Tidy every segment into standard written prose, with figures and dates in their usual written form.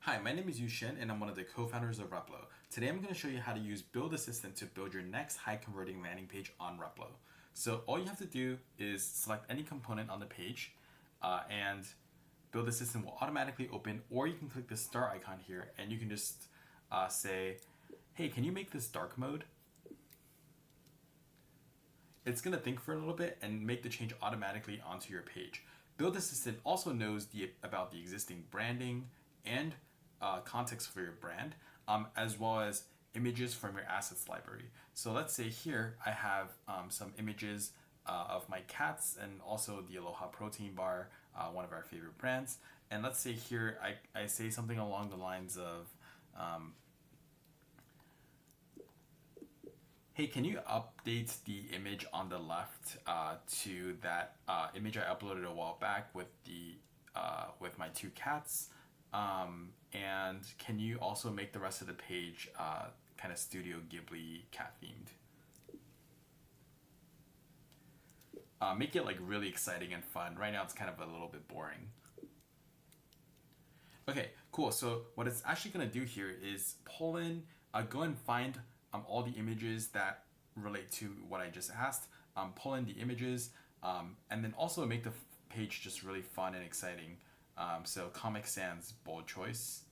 Hi, my name is Yuxin and I'm one of the co-founders of Replo. Today I'm going to show you how to use Build Assistant to build your next high converting landing page on Replo. So all you have to do is select any component on the page and Build Assistant will automatically open, or you can click the star icon here and you can just say, hey, can you make this dark mode? It's going to think for a little bit and make the change automatically onto your page. Build Assistant also knows about the existing branding and context for your brand, as well as images from your assets library. So let's say here I have some images of my cats and also the Aloha protein bar, one of our favorite brands. And let's say here I say something along the lines of, hey, can you update the image on the left to that image I uploaded a while back with with my two cats? And can you also make the rest of the page kind of Studio Ghibli cat themed? Make it like really exciting and fun. Right now it's kind of a little bit boring. Okay, cool. So what it's actually going to do here is pull in, go and find all the images that relate to what I just asked, pull in the images, and then also make the page just really fun and exciting. So Comic Sans bold choice.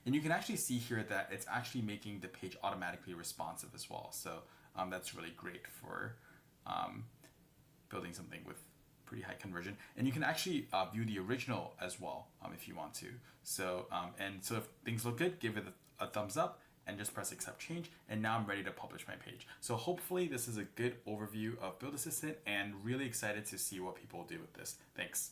And you can actually see here that it's actually making the page automatically responsive as well. So that's really great for building something with pretty high conversion. And you can actually view the original as well if you want to. So so if things look good, give it a thumbs up and just press accept change. And now I'm ready to publish my page. So hopefully this is a good overview of Build Assistant and really excited to see what people do with this. Thanks.